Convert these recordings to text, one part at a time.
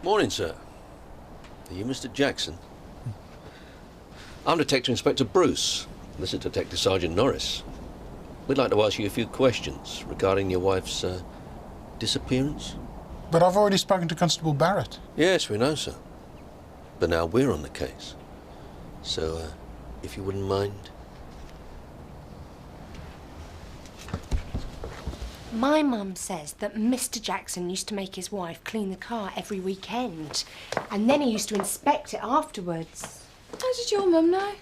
Morning, sir. Are you Mr. Jackson? I'm Detective Inspector Bruce. This is Detective Sergeant Norris. We'd like to ask you a few questions regarding your wife's disappearance. But I've already spoken to Constable Barrett. Yes, we know, sir. But now we're on the case. So, if you wouldn't mind. My mum says that Mr. Jackson used to make his wife clean the car every weekend. And then he used to inspect it afterwards. How did your mum know?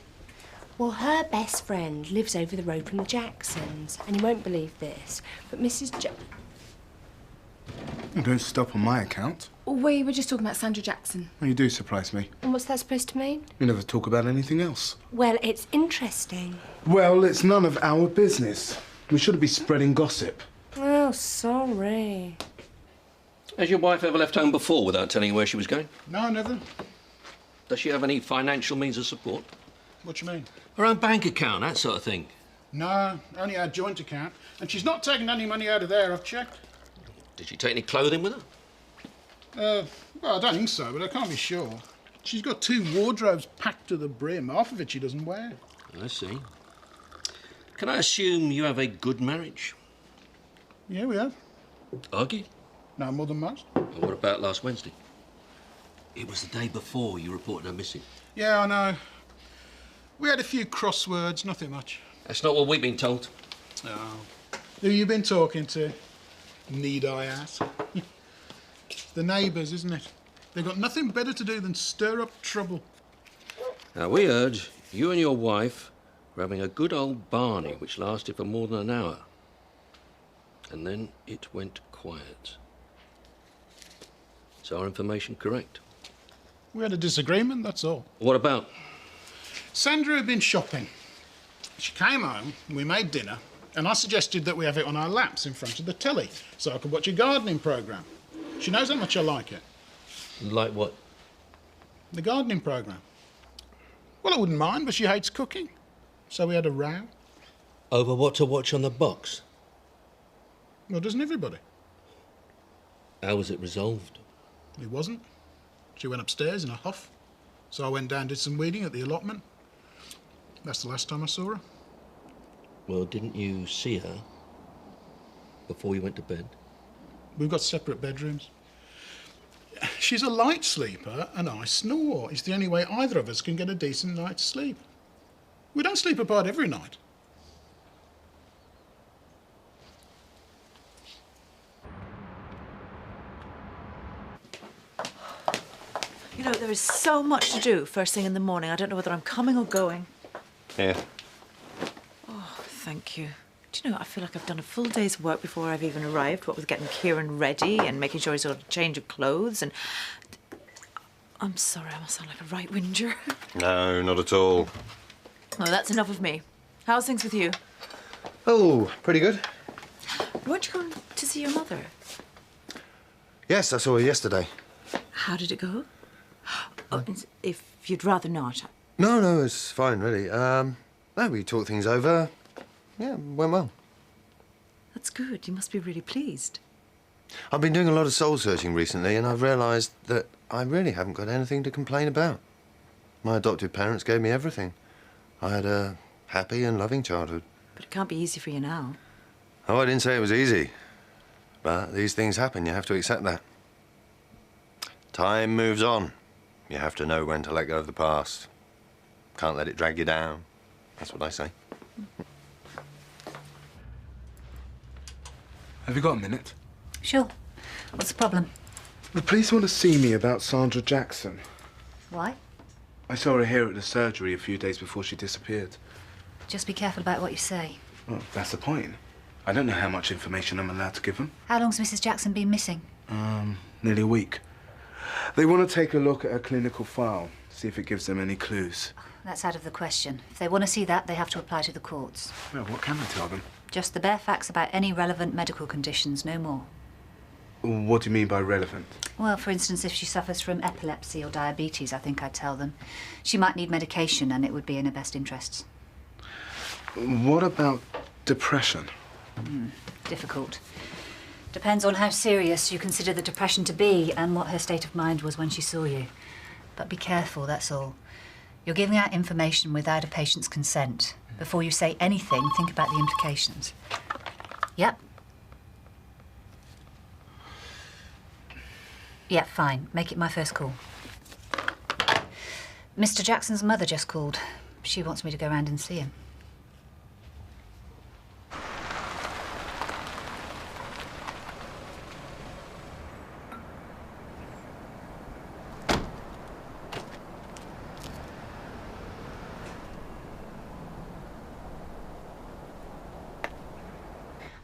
Well, her best friend lives over the road from the Jacksons. And you won't believe this, but Mrs. Don't stop on my account. We were just talking about Sandra Jackson. Well, you do surprise me. And what's that supposed to mean? You never talk about anything else. Well, it's interesting. Well, it's none of our business. We shouldn't be spreading gossip. Oh, sorry. Has your wife ever left home before without telling you where she was going? No, never. Does she have any financial means of support? What do you mean? Her own bank account, that sort of thing. No, only our joint account. And she's not taking any money out of there, I've checked. Did she take any clothing with her? Well, I don't think so, but I can't be sure. She's got 2 wardrobes packed to the brim. Half of it she doesn't wear. I see. Can I assume you have a good marriage? Yeah, we have. Argue? No more than most. And what about last Wednesday? It was the day before you reported her missing. Yeah, I know. We had a few crosswords, nothing much. That's not what we've been told. Oh. Who you been talking to? Need I ask? The neighbours, isn't it? They've got nothing better to do than stir up trouble. Now, we heard you and your wife were having a good old Barney, which lasted for more than an hour. And then it went quiet. Is our information correct? We had a disagreement, that's all. What about? Sandra had been shopping. She came home, we made dinner, and I suggested that we have it on our laps in front of the telly so I could watch a gardening programme. She knows how much I like it. Like what? The gardening programme. Well, I wouldn't mind, but she hates cooking. So we had a row. Over what to watch on the box? Well, doesn't everybody? How was it resolved? It wasn't. She went upstairs in a huff. So I went down and did some weeding at the allotment. That's the last time I saw her. Well, didn't you see her before you went to bed? We've got separate bedrooms. She's a light sleeper and I snore. It's the only way either of us can get a decent night's sleep. We don't sleep apart every night. You know, there is so much to do first thing in the morning. I don't know whether I'm coming or going. Here. Oh, thank you. Do you know, I feel like I've done a full day's work before I've even arrived, what with getting Kieran ready and making sure he's got a change of clothes and... I'm sorry, I must sound like a right whinger. No, not at all. Oh, that's enough of me. How's things with you? Oh, pretty good. Weren't you going to see your mother? Yes, I saw her yesterday. How did it go? Oh, if you'd rather not. No, it's fine, really. No, we talked things over. Yeah, went well. That's good. You must be really pleased. I've been doing a lot of soul searching recently, and I've realised that I really haven't got anything to complain about. My adoptive parents gave me everything. I had a happy and loving childhood. But it can't be easy for you now. Oh, I didn't say it was easy. But these things happen. You have to accept that. Time moves on. You have to know when to let go of the past. Can't let it drag you down. That's what I say. Have you got a minute? Sure. What's the problem? The police want to see me about Sandra Jackson. Why? I saw her here at the surgery a few days before she disappeared. Just be careful about what you say. Well, that's the point. I don't know how much information I'm allowed to give them. How long's Mrs. Jackson been missing? Nearly a week. They want to take a look at her clinical file, see if it gives them any clues. That's out of the question. If they want to see that, they have to apply to the courts. Well, what can I tell them? Just the bare facts about any relevant medical conditions, no more. What do you mean by relevant? Well, for instance, if she suffers from epilepsy or diabetes, I think I'd tell them. She might need medication and it would be in her best interests. What about depression? Difficult. Depends on how serious you consider the depression to be and what her state of mind was when she saw you. But be careful, that's all. You're giving out information without a patient's consent. Before you say anything, think about the implications. Yep. Yeah, fine. Make it my first call. Mr. Jackson's mother just called. She wants me to go round and see him.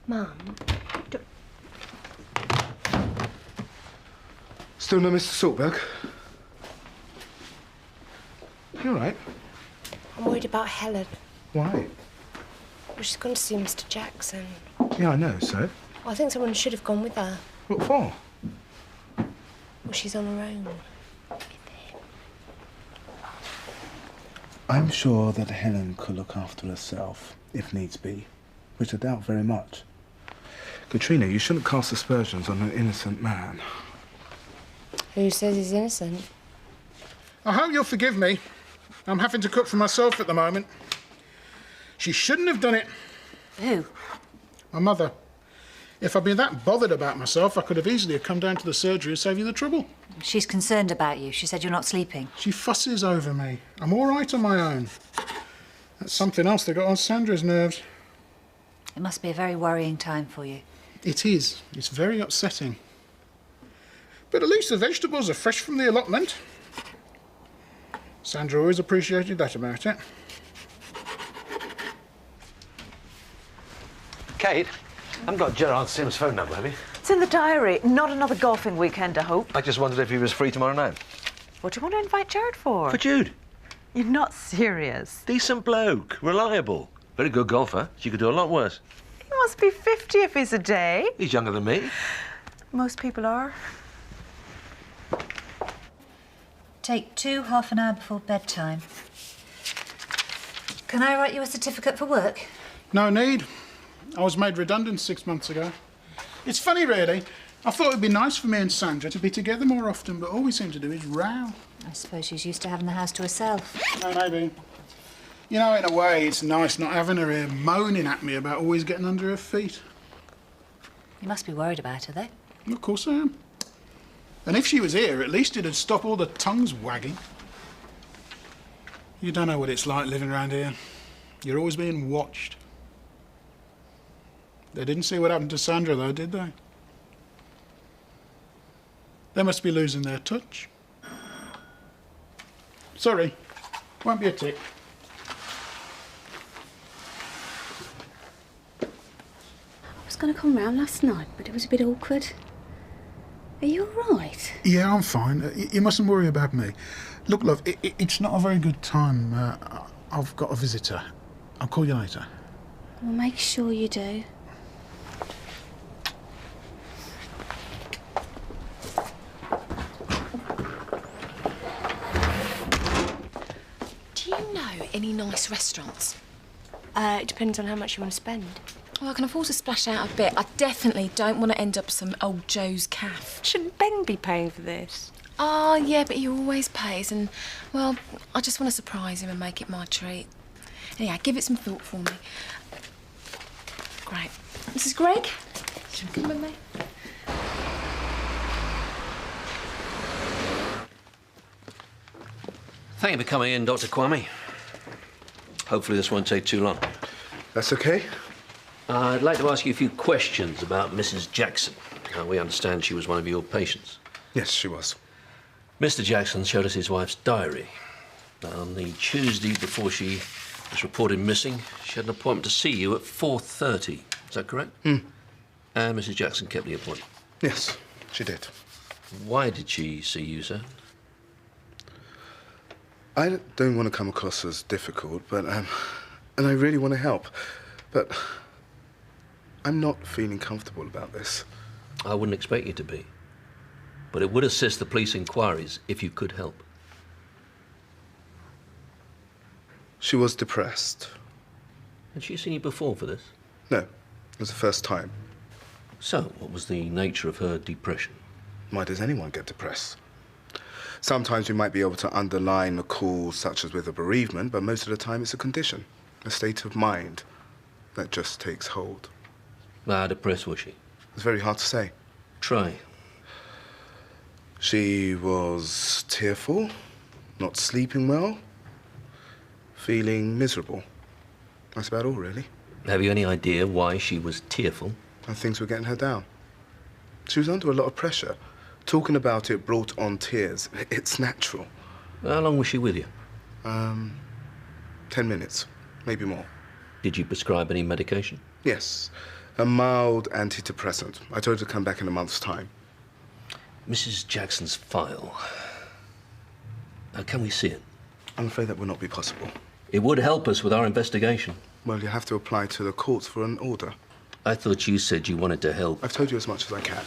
Mum, Still no Mr. Saltberg? You all right? I'm worried about Helen. Why? Well, she's gone to see Mr. Jackson. Yeah, I know, so? Well, I think someone should have gone with her. What for? Well, she's on her own. I'm sure that Helen could look after herself, if needs be, which I doubt very much. Katrina, you shouldn't cast aspersions on an innocent man. Who says he's innocent? I hope you'll forgive me. I'm having to cook for myself at the moment. She shouldn't have done it. Who? My mother. If I'd been that bothered about myself, I could have easily come down to the surgery and save you the trouble. She's concerned about you. She said you're not sleeping. She fusses over me. I'm all right on my own. That's something else that got on Sandra's nerves. It must be a very worrying time for you. It is. It's very upsetting. But at least the vegetables are fresh from the allotment. Sandra always appreciated that about it. Kate, I haven't got Gerard Sim's phone number, have you? It's in the diary. Not another golfing weekend, I hope. I just wondered if he was free tomorrow night. What do you want to invite Jared for? For Jude. You're not serious. Decent bloke, reliable. Very good golfer. She could do a lot worse. He must be 50 if he's a day. He's younger than me. Most people are. Take 2 half an hour before bedtime. Can I write you a certificate for work? No need. I was made redundant 6 months ago. It's funny, really. I thought it'd be nice for me and Sandra to be together more often, but all we seem to do is row. I suppose she's used to having the house to herself. No, maybe. You know, in a way, it's nice not having her here moaning at me about always getting under her feet. You must be worried about her, though. Of course I am. And if she was here, at least it'd stop all the tongues wagging. You don't know what it's like living around here. You're always being watched. They didn't see what happened to Sandra, though, did they? They must be losing their touch. Sorry, won't be a tick. I was going to come round last night, but it was a bit awkward. Are you all right? Yeah, I'm fine. You mustn't worry about me. Look, love, it's not a very good time. I've got a visitor. I'll call you later. Well, make sure you do. Do you know any nice restaurants? It depends on how much you want to spend. Well, I can afford to splash out a bit. I definitely don't want to end up some old Joe's caff. Shouldn't Ben be paying for this? Oh, yeah, but he always pays and, well, I just want to surprise him and make it my treat. Anyhow, give it some thought for me. Great. Mrs. Gregg, should we come with me? Thank you for coming in, Dr. Kwame. Hopefully this won't take too long. That's okay? I'd like to ask you a few questions about Mrs. Jackson. We understand she was one of your patients. Yes, she was. Mr. Jackson showed us his wife's diary. On the Tuesday before she was reported missing, she had an appointment to see you at 4:30. Is that correct? And Mrs. Jackson kept the appointment? Yes, she did. Why did she see you, sir? I don't want to come across as difficult, but, and I really want to help, but I'm not feeling comfortable about this. I wouldn't expect you to be. But it would assist the police inquiries if you could help. She was depressed. Had she seen you before for this? No, it was the first time. So, what was the nature of her depression? Why does anyone get depressed? Sometimes we might be able to underline a cause such as with a bereavement, but most of the time it's a condition, a state of mind that just takes hold. How depressed was she? It's very hard to say. Try. She was tearful, not sleeping well, feeling miserable. That's about all, really. Have you any idea why she was tearful? And things were getting her down. She was under a lot of pressure. Talking about it brought on tears. It's natural. How long was she with you? 10 minutes, maybe more. Did you prescribe any medication? Yes, a mild antidepressant. I told her to come back in a month's time. Mrs. Jackson's file. Can we see it? I'm afraid that will not be possible. It would help us with our investigation. Well, you have to apply to the courts for an order. I thought you said you wanted to help. I've told you as much as I can.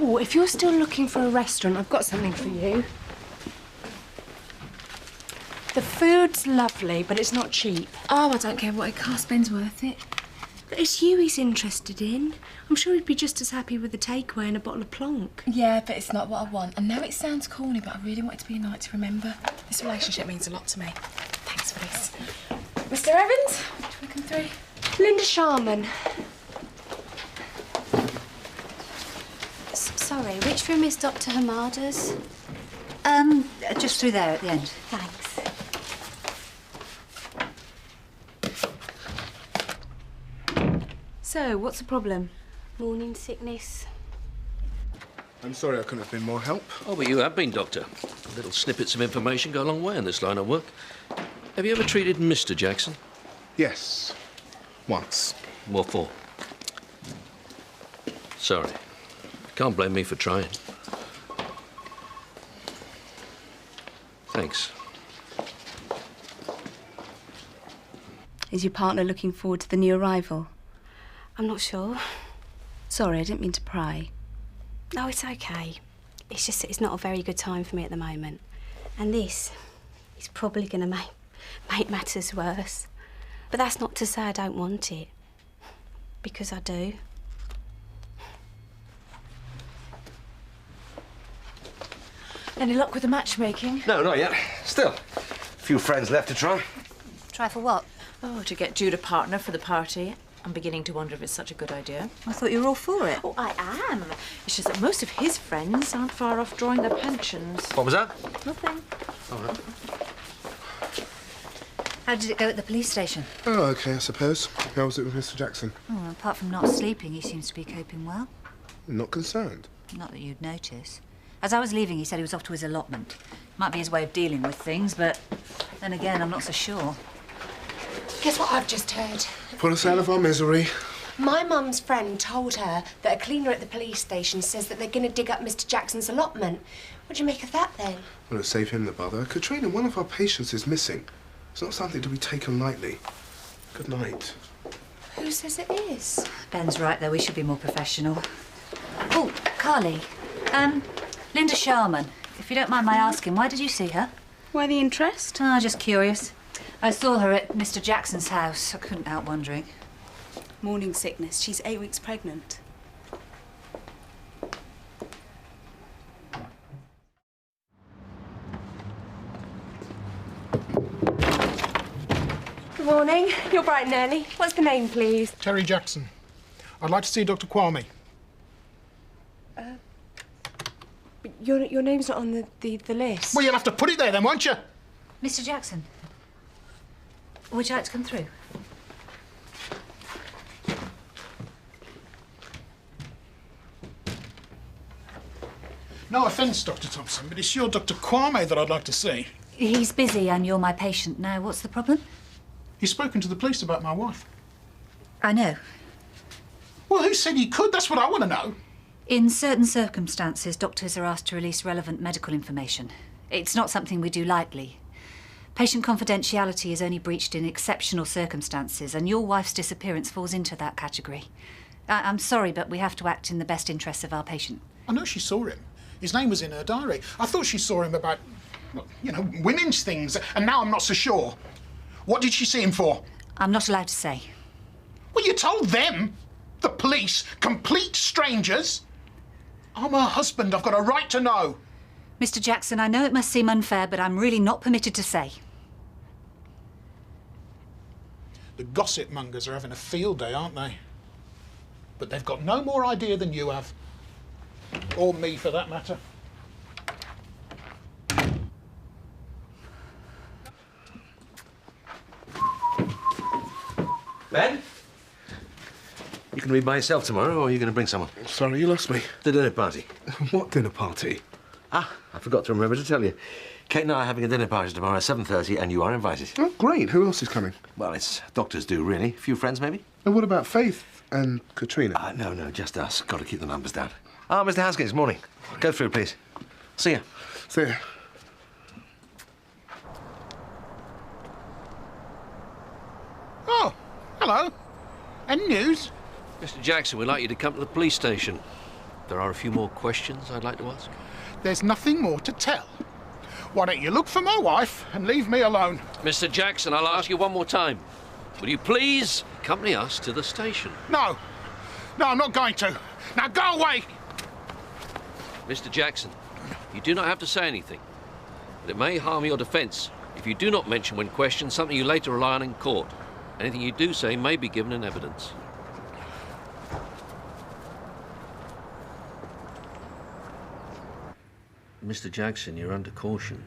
Oh, if you're still looking for a restaurant, I've got something for you. The food's lovely, but it's not cheap. Oh, I don't care what it costs. Ben's worth it. But it's you he's interested in. I'm sure he'd be just as happy with a takeaway and a bottle of plonk. Yeah, but it's not what I want. I know it sounds corny, but I really want it to be a night to remember. This relationship means a lot to me. Thanks for this. Mr. Evans, do you want to come through? Linda Sharman. Sorry, which room is Dr. Hamada's? Just through there at the end. Thanks. So, what's the problem? Morning sickness. I'm sorry I couldn't have been more help. Oh, but you have been, Doctor. Little snippets of information go a long way in this line of work. Have you ever treated Mr. Jackson? Yes, once. What for? Sorry. Can't blame me for trying. Thanks. Is your partner looking forward to the new arrival? I'm not sure. Sorry, I didn't mean to pry. No, it's okay. It's just that it's not a very good time for me at the moment. And this is probably going to make matters worse. But that's not to say I don't want it. Because I do. Any luck with the matchmaking? No, not yet. Still, a few friends left to try. Try for what? Oh, to get Jude a partner for the party. I'm beginning to wonder if it's such a good idea. I thought you were all for it. Oh, I am. It's just that most of his friends aren't far off drawing their pensions. What was that? Nothing. All right. How did it go at the police station? Oh, okay, I suppose. How was it with Mr. Jackson? Oh, apart from not sleeping, he seems to be coping well. Not concerned. Not that you'd notice. As I was leaving, he said he was off to his allotment. Might be his way of dealing with things, but then again, I'm not so sure. Guess what I've just heard? Put us out of our misery. My mum's friend told her that a cleaner at the police station says that they're going to dig up Mr. Jackson's allotment. What do you make of that, then? Well, to save him the bother. Katrina, one of our patients is missing. It's not something to be taken lightly. Good night. Who says it is? Ben's right, though. We should be more professional. Oh, Carly. Linda Sharman. If you don't mind my asking, why did you see her? Why the interest? Oh, just curious. I saw her at Mr. Jackson's house. I couldn't help wondering. Morning sickness. She's 8 weeks pregnant. Good morning. You're bright and early. What's the name, please? Terry Jackson. I'd like to see Dr. Kwame. Your name's not on the list. Well, you'll have to put it there then, won't you? Mr. Jackson, would you like to come through? No offence, Dr. Thompson, but it's your Dr. Kwame that I'd like to see. He's busy and you're my patient now. What's the problem? He's spoken to the police about my wife. I know. Well, who said he could? That's what I want to know. In certain circumstances, doctors are asked to release relevant medical information. It's not something we do lightly. Patient confidentiality is only breached in exceptional circumstances, and your wife's disappearance falls into that category. I'm sorry, but we have to act in the best interests of our patient. I know she saw him. His name was in her diary. I thought she saw him about, well, you know, women's things, and now I'm not so sure. What did she see him for? I'm not allowed to say. Well, you told them, the police, complete strangers. I'm her husband. I've got a right to know. Mr. Jackson, I know it must seem unfair, but I'm really not permitted to say. The gossip mongers are having a field day, aren't they? But they've got no more idea than you have. Or me, for that matter. Ben? You can be by yourself tomorrow, or are you going to bring someone? Sorry, you lost me. The dinner party. What dinner party? Ah, I forgot to remember to tell you. Kate and I are having a dinner party tomorrow at 7:30, and you are invited. Oh, great. Who else is coming? Well, it's doctors do, really. A few friends, maybe? And what about Faith and Katrina? No, just us. Got to keep the numbers down. Ah, Mr. Haskins, morning. Go through, please. See ya. See ya. Oh, hello. Any news? Mr. Jackson, we'd like you to come to the police station. There are a few more questions I'd like to ask. There's nothing more to tell. Why don't you look for my wife and leave me alone? Mr. Jackson, I'll ask you one more time. Will you please accompany us to the station? No. No, I'm not going to. Now go away! Mr. Jackson, you do not have to say anything. But it may harm your defence if you do not mention when questioned something you later rely on in court. Anything you do say may be given in evidence. Mr. Jackson, you're under caution.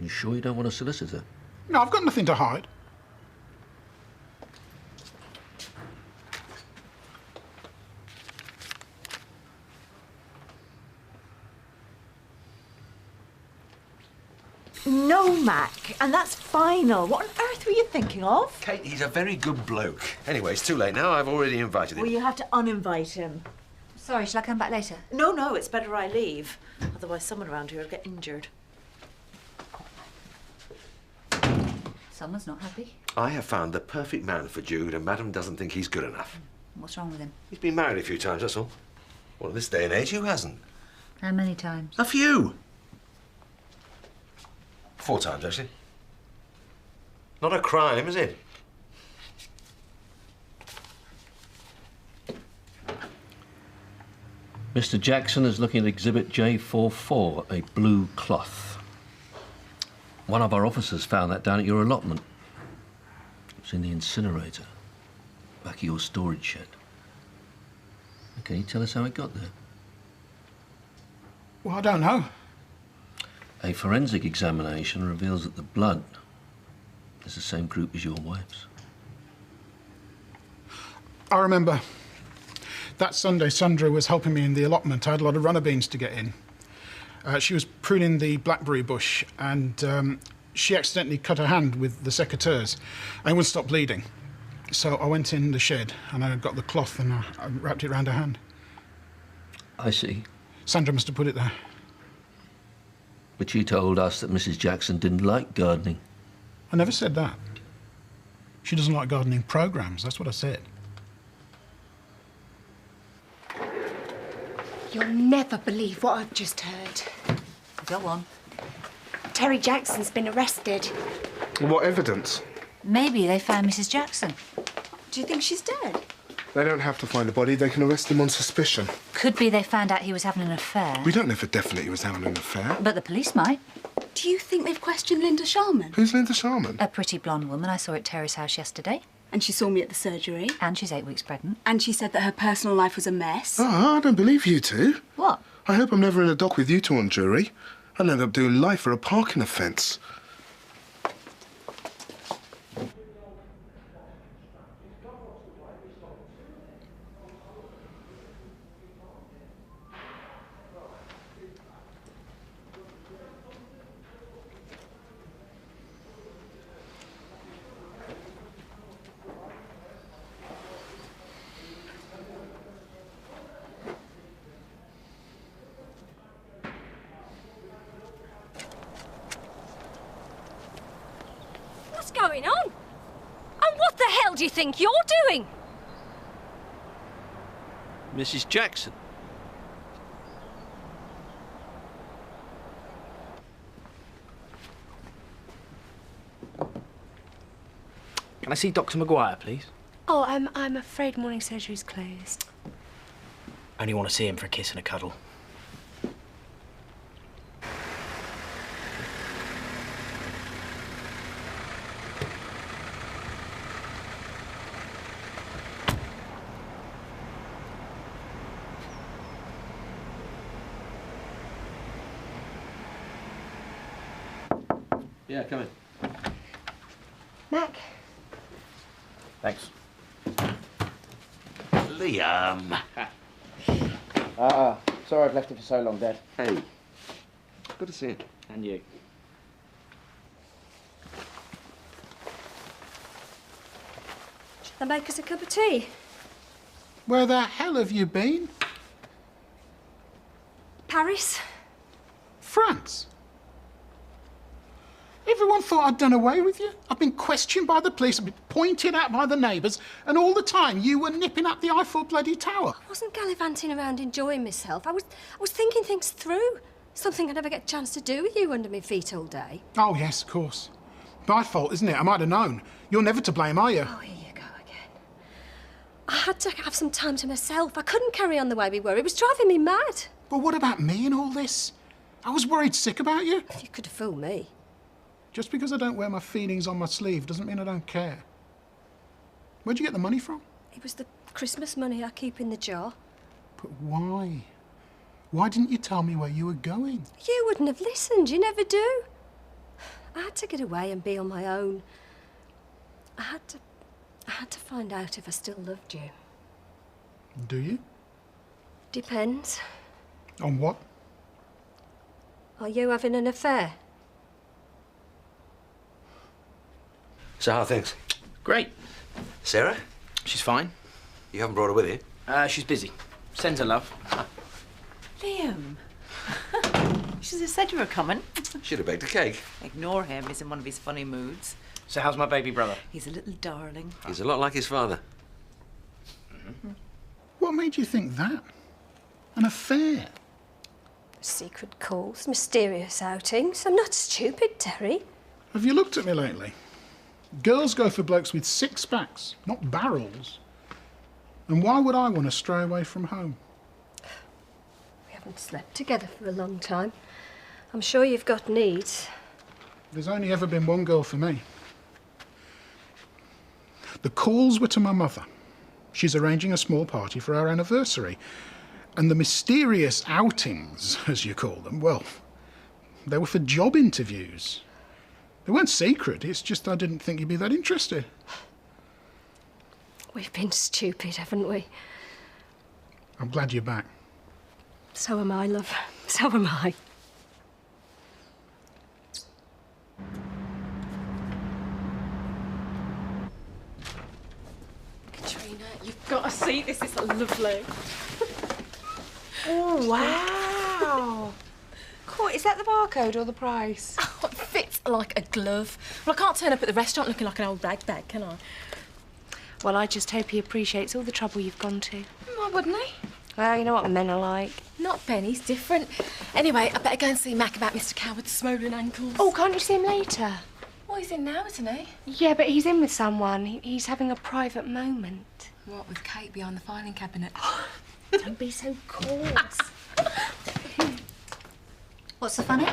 You sure you don't want a solicitor? No, I've got nothing to hide. No, Mac, and that's final. What on earth were you thinking of? Kate, he's a very good bloke. Anyway, it's too late now. I've already invited him. Well, you have to uninvite him. Sorry, shall I come back later? No, it's better I leave. Otherwise, someone around here will get injured. Someone's not happy. I have found the perfect man for Jude, and Madam doesn't think he's good enough. What's wrong with him? He's been married a few times, that's all. Well, in this day and age, who hasn't? How many times? A few. 4 times, actually. Not a crime, is it? Mr. Jackson is looking at Exhibit J44, a blue cloth. One of our officers found that down at your allotment. It's in the incinerator, back of your storage shed. Can you tell us how it got there? Well, I don't know. A forensic examination reveals that the blood is the same group as your wife's. I remember that Sunday Sandra was helping me in the allotment. I had a lot of runner beans to get in. She was pruning the blackberry bush and she accidentally cut her hand with the secateurs and it wouldn't stop bleeding. So I went in the shed and I got the cloth and I wrapped it around her hand. I see. Sandra must have put it there. But she told us that Mrs. Jackson didn't like gardening. I never said that. She doesn't like gardening programmes, that's what I said. You'll never believe what I've just heard. Go on. Terry Jackson's been arrested. What evidence? Maybe they found Mrs. Jackson. Do you think she's dead? They don't have to find the body. They can arrest him on suspicion. Could be they found out he was having an affair. We don't know for definite he was having an affair. But the police might. Do you think they've questioned Linda Sharman? Who's Linda Sharman? A pretty blonde woman I saw at Terry's house yesterday. And she saw me at the surgery. And she's 8 weeks pregnant. And she said that her personal life was a mess. Oh, I don't believe you two. What? I hope I'm never in a dock with you two on jury. I'll end up doing life for a parking offence. What's going on? And what the hell do you think you're doing? Mrs. Jackson. Can I see Dr. Maguire, please? Oh, I'm afraid morning surgery's closed. Only want to see him for a kiss and a cuddle. Yeah, come in. Mac. Thanks. Liam. Sorry I've left you for so long, Dad. Hey. Good to see you. And you. Shall I make us a cup of tea? Where the hell have you been? Paris? France? Everyone thought I'd done away with you. I've been questioned by the police, I've been pointed at by the neighbours, and all the time you were nipping up the Eiffel bloody tower. I wasn't gallivanting around enjoying myself. I was thinking things through. Something I never get a chance to do with you under my feet all day. Oh, yes, of course. My fault, isn't it? I might have known. You're never to blame, are you? Oh, here you go again. I had to have some time to myself. I couldn't carry on the way we were. It was driving me mad. But what about me and all this? I was worried sick about you. You could have fooled me. Just because I don't wear my feelings on my sleeve doesn't mean I don't care. Where'd you get the money from? It was the Christmas money I keep in the jar. But why? Why didn't you tell me where you were going? You wouldn't have listened. You never do. I had to get away and be on my own. I had to find out if I still loved you. Do you? Depends. On what? Are you having an affair? So how are things? Great. Sarah? She's fine. You haven't brought her with you? She's busy. Sends her love. Liam. You should have said you were coming. Should have baked a cake. Ignore him. He's in one of his funny moods. So how's my baby brother? He's a little darling. He's a lot like his father. What made you think that? An affair? Secret calls, mysterious outings. I'm not stupid, Terry. Have you looked at me lately? Girls go for blokes with six-packs, not barrels. And why would I want to stray away from home? We haven't slept together for a long time. I'm sure you've got needs. There's only ever been one girl for me. The calls were to my mother. She's arranging a small party for our anniversary. And the mysterious outings, as you call them, well, they were for job interviews. They weren't secret, it's just I didn't think you'd be that interested. We've been stupid, haven't we? I'm glad you're back. So am I, love. So am I. Katrina, you've got to see this. It's lovely. Oh, wow. Cool. Is that the barcode or the price? Oh, it fits like a glove. Well, I can't turn up at the restaurant looking like an old rag bag, can I? Well, I just hope he appreciates all the trouble you've gone to. Why wouldn't he? Well, you know what men are like. Not Ben, he's different. Anyway, I better go and see Mac about Mr. Coward's swollen ankles. Oh, can't you see him later? Well, he's in now, isn't he? Yeah, but he's in with someone. He's having a private moment. What, with Kate behind the filing cabinet? Don't be so coarse. What's so funny?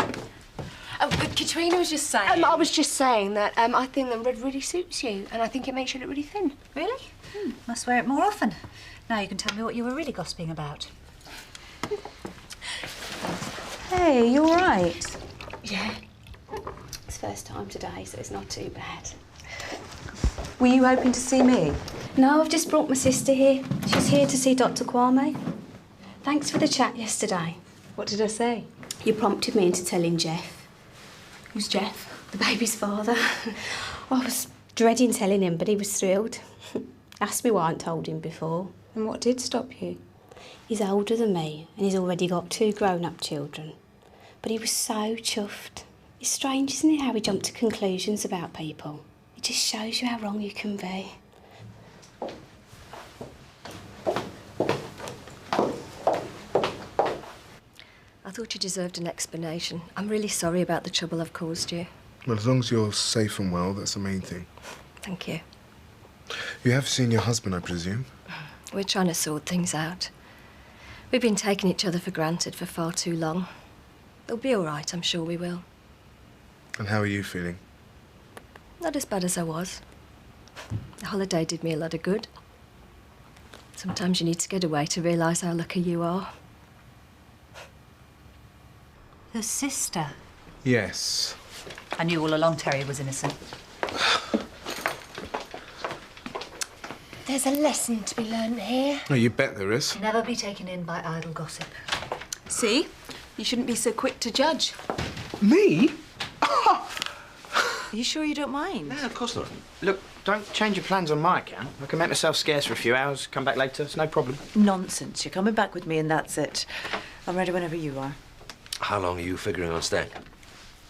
Oh, Katrina was just saying... I was just saying that I think that red really suits you, and I think it makes you look really thin. Really? Must wear it more often. Now you can tell me what you were really gossiping about. Hey, you all right? Yeah. It's first time today, so it's not too bad. Were you hoping to see me? No, I've just brought my sister here. She's here to see Dr. Kwame. Thanks for the chat yesterday. What did I say? You prompted me into telling Jeff. Who's Jeff? The baby's father. I was dreading telling him, but he was thrilled. Asked me why I hadn't told him before. And what did stop you? He's older than me, and he's already got 2 grown-up children. But he was so chuffed. It's strange, isn't it, how he jumped to conclusions about people? It just shows you how wrong you can be. I thought you deserved an explanation. I'm really sorry about the trouble I've caused you. Well, as long as you're safe and well, that's the main thing. Thank you. You have seen your husband, I presume? We're trying to sort things out. We've been taking each other for granted for far too long. It'll be all right, I'm sure we will. And how are you feeling? Not as bad as I was. The holiday did me a lot of good. Sometimes you need to get away to realise how lucky you are. Her sister. Yes. I knew all along Terry was innocent. There's a lesson to be learned here. Oh, you bet there is. Never be taken in by idle gossip. See? You shouldn't be so quick to judge. Me? Are you sure you don't mind? No, of course not. Look, don't change your plans on my account. I can make myself scarce for a few hours, come back later, it's no problem. Nonsense. You're coming back with me and that's it. I'm ready whenever you are. How long are you figuring on staying?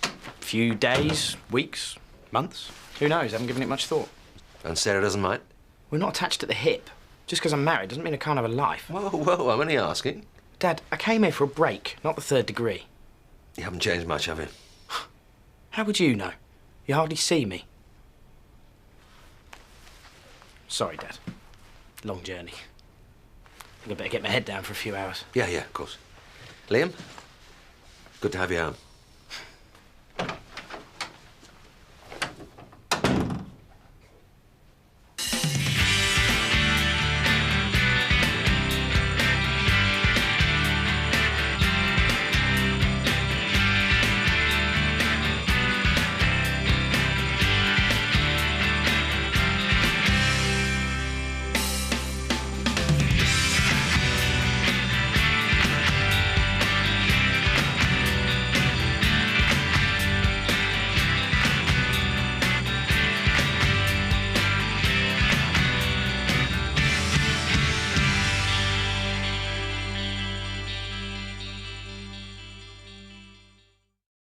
A few days, weeks, months. Who knows? I haven't given it much thought. And Sarah doesn't mind? We're not attached at the hip. Just because I'm married doesn't mean I can't have a life. Whoa, whoa, I'm only asking. Dad, I came here for a break, not the third degree. You haven't changed much, have you? How would you know? You hardly see me. Sorry, Dad. Long journey. I think I better get my head down for a few hours. Yeah, of course. Liam, good to have you home.